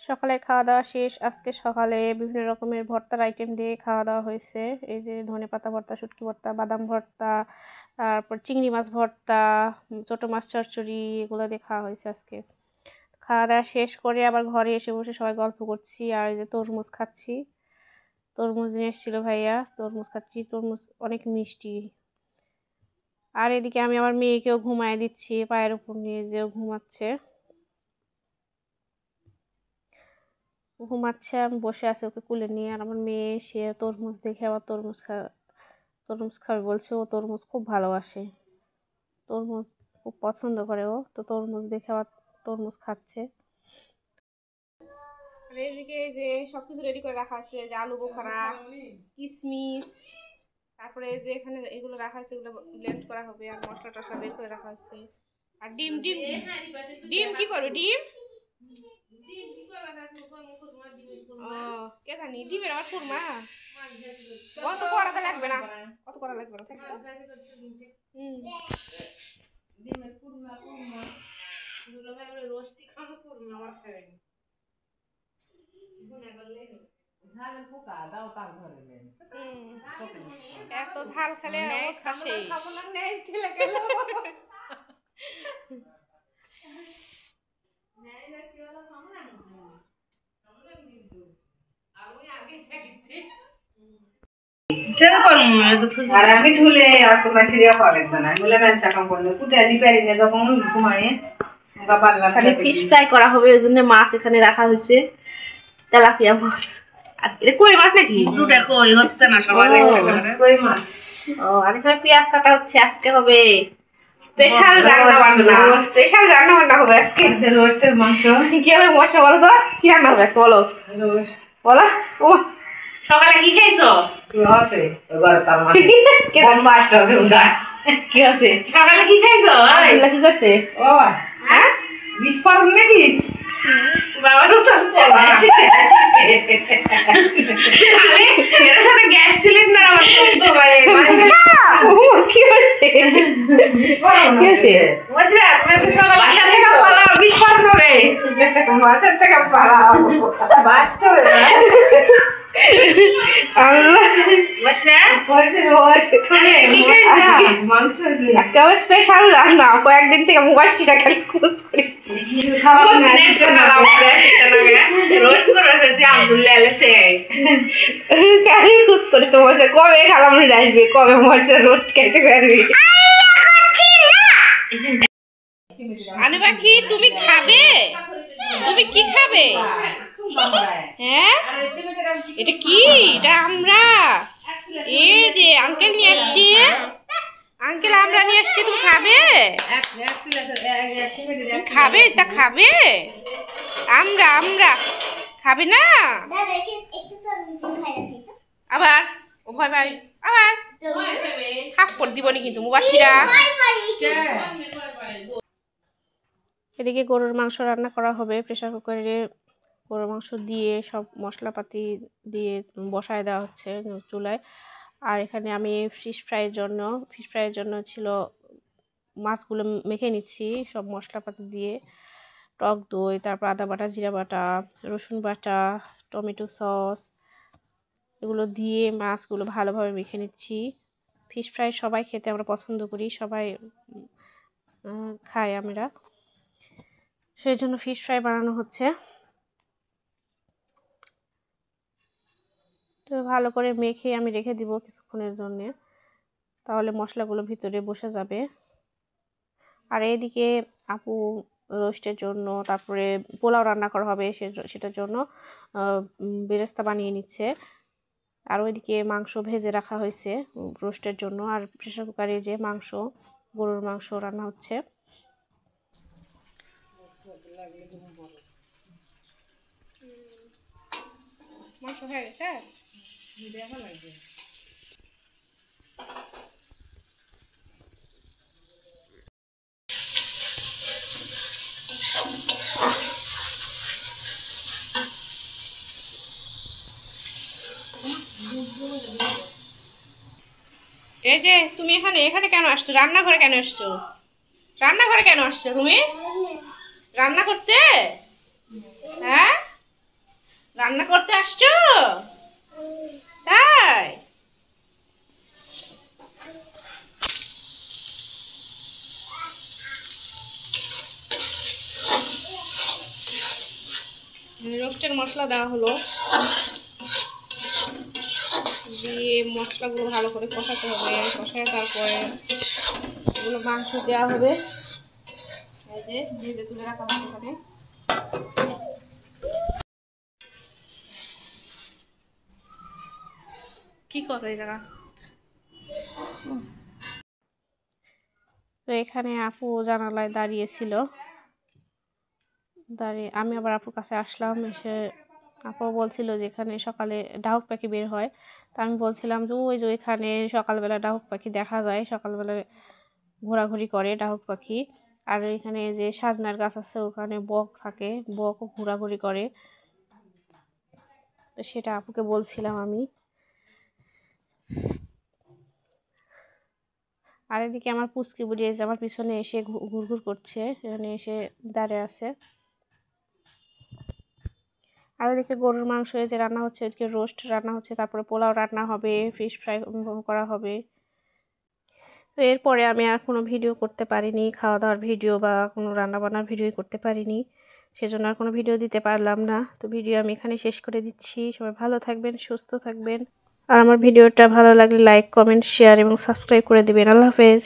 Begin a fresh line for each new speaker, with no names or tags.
সকালে খাওয়া দাওয়া শেষ। আজকে সকালে বিভিন্ন রকমের ভর্তার আইটেম দিয়ে খাওয়া দাওয়া হয়েছে। এই যে ধনেপাতা ভর্তা, শুটকি ভর্তা, বাদাম ভর্তা, তারপর চিংড়ি মাছ ভর্তা, ছোট মাছ চচ্চড়ি, এগুলো দিয়ে খাওয়া হয়েছে আজকে। খাওয়া দাওয়া শেষ করে আবার ঘরে এসে বসে সবাই গল্প করছি। আর এই যে তরমুজ খাচ্ছি, তরমুজ নিয়ে এসেছিল ভাইয়া, তরমুজ খাচ্ছি। তরমুজ অনেক মিষ্টি। আর এদিকে আমি আমার মেয়েকেও ঘুমায় দিচ্ছি, পায়ের উপর নিয়ে যেও ঘুমাচ্ছে। আমি বসে আছি ওকে কুলে নিয়ে। আর আমার মেয়ে সে তরমুজ দেখে আবার তরমুজ খাবে বলছে। ও তরমুজ খুব ভালোবাসে, তরমুজ খুব পছন্দ করে ও, তো তরমুজ দেখে আবার তরমুজ খাচ্ছে। আর এইদিকে যে সবকিছু রেডি করে রাখা আছে, যে আলু বোখারা, কিশমিশ, তারপরে যে এখানে এগুলো রাখা আছে, এগুলো ব্লেন্ড করা হবে। আর মশলা টসলা বের করে রাখা হয়েছে। আর ডিম ডিম ডিম কি করবে? ডিম কে জানি ডিমের আবার কুরমা অত করা লাগবে না, অত করা লাগবে না। ডিমের কুরমা রোস্টি খাওয়া কুরমা আমার খাবেন এত ঝাল খেলে খাবো না।
আমি ঢুলে আর তোমার সিরিয়া খাওয়া লাগবে না, বলে ম্যাচ চাকাম করলে কুটে আলি পারি না যখন ঘুমায়।
ফিশ ফ্রাই করা হবে, ওই জন্য মাছ এখানে রাখা হয়েছে, তেলাপিয়া মাছ। আর এটা কই মাছ নাকি?
দুটা কই হচ্ছে না সবাই কই মাছ।
ও আর এখানে পেঁয়াজ কাটা হচ্ছে। আজকে হবে স্পেশাল রান্না বান্না হবে আজকে।
রোস্টের মাংস
কি হবে মশলা বলো তো? কি রান্না হবে আজকে বলো? বলো। ও
সকালে কি খাইছো? কি আছে ওগর তার মানে কোন মাছটা আছে উদা
কি আছে?
সকালে কি খাইছো?
আল্লাহ কি করছে?
ও হ্যাঁ বিষ পাউন নাকি বাবা তো এর সাথে গ্যাস সিলিন্ডার আমার তো ভাই
কি হচ্ছে? কি হচ্ছে?
মশরা তুমি সকালে বাসা থেকে পালাও, বিষ পাউন হবে বাসা থেকে পালাও, বাসটা হবে
আল্লাহ
মশরা
আজকে আমার স্পেশাল রান্না। কয়েকদিন থেকে মুগাশিটা খালি কুচ করে কুচ করেছে মশা। কবে খালাম আসবে, কবে মশা রোস্ট খাইতে পারবি? আনু পাখি তুমি খাবে? তুমি কি খাবে? হ্যাঁ এটা কি? এটা আমরা এই যে আঙ্কেল নিয়ে আসছি, আঙ্কেল আমরা নিয়ে আসছি। তুমি খাবে? খাবে? তা খাবে? আমরা খাবে না আবার? ও ভয় ভাই আবার থাপ্পড় দিবনি কিন্তু মুবাসিরা। এদিকে গরুর মাংস রান্না করা হবে প্রেসার কুকারে। গরুর মাংস দিয়ে সব মশলাপাতি দিয়ে বসায় দেওয়া হচ্ছে চুলায়। আর এখানে আমি ফিশ ফ্রাইয়ের জন্য ছিল মাছগুলো মেখে নিচ্ছি সব মশলাপাতি দিয়ে, টক দই, তারপর আদা বাটা, জিরা বাটা, রসুন বাটা, টমেটো সস, এগুলো দিয়ে মাছগুলো ভালোভাবে মেখে নিচ্ছি। ফিশ ফ্রাই সবাই খেতে আমরা পছন্দ করি, সবাই খাই আমরা, সেই জন্য ফিশ ফ্রাই বানানো হচ্ছে। তো ভালো করে মেখে আমি রেখে দিব কিছুক্ষণের জন্য, তাহলে মশলাগুলো ভিতরে বসে যাবে। আর এইদিকে আপু রোস্টের জন্য, তারপরে পোলাও রান্না করা হবে সেটার জন্য বেরেস্তা বানিয়ে নিচ্ছে। আর ওইদিকে মাংস ভেজে রাখা হয়েছে রোস্টের জন্য। আর প্রেসার কুকারে যে গরুর মাংস রান্না হচ্ছে। মাংস হয়ে গেছে দেখা লাগবে। এই যে তুমি এখানে কেন আসছো? রান্নাঘরে কেন আসছো? রান্নাঘরে কেন আসছো তুমি? রান্না করতে? হ্যাঁ রান্না করতে আসছো? তাই রোস্টের মশলা দেওয়া হলো, দিয়ে মশলাগুলো ভালো করে কষাতে হবে। কষায় তারপরে এগুলো মাংস দেওয়া হবে। এই যে ভেজে তুলে রাখা হবে এখানে। কি করো এই জায়গা? তো এখানে আপু জানালায় দাঁড়িয়েছিল, দাঁড়িয়ে আমি আবার আপুর কাছে আসলাম। এসে আপু বলছিল যে এখানে সকালে ডাহুক পাখি বের হয়। তা আমি বলছিলাম যে ওই যে এখানে সকালবেলা ডাহুক পাখি দেখা যায়, সকালবেলা ঘোরাঘুরি করে ডাহুক পাখি। আর এখানে যে সাজনার গাছ আছে ওখানে বক থাকে, বকও ঘোরাঘুরি করে। তো সেটা আপুকে বলছিলাম আমি। আর এদিকে আমার পুচকি বুড়ি যে আমার পিছনে এসে ঘুরঘুর করছে, এখানে এসে দাঁড়িয়ে আছে। আর এদিকে গরুর মাংস যে রান্না হচ্ছে, এদিকে রোস্ট রান্না হচ্ছে, তারপরে পোলাও রান্না হবে, ফিশ ফ্রাই করা হবে। তো এরপরে আমি আর কোনো ভিডিও করতে পারিনি, খাওয়া দাওয়ার ভিডিও বা কোনো রান্নাবান্নার ভিডিও করতে পারিনি, সেজন্য আর কোনো ভিডিও দিতে পারলাম না। তো ভিডিও আমি এখানে শেষ করে দিচ্ছি। সবাই ভালো থাকবেন, সুস্থ থাকবেন। আর আমার ভিডিওটা ভালো লাগলে লাইক, কমেন্ট, শেয়ার এবং সাবস্ক্রাইব করে দিবেন। আল্লাহ হাফেজ।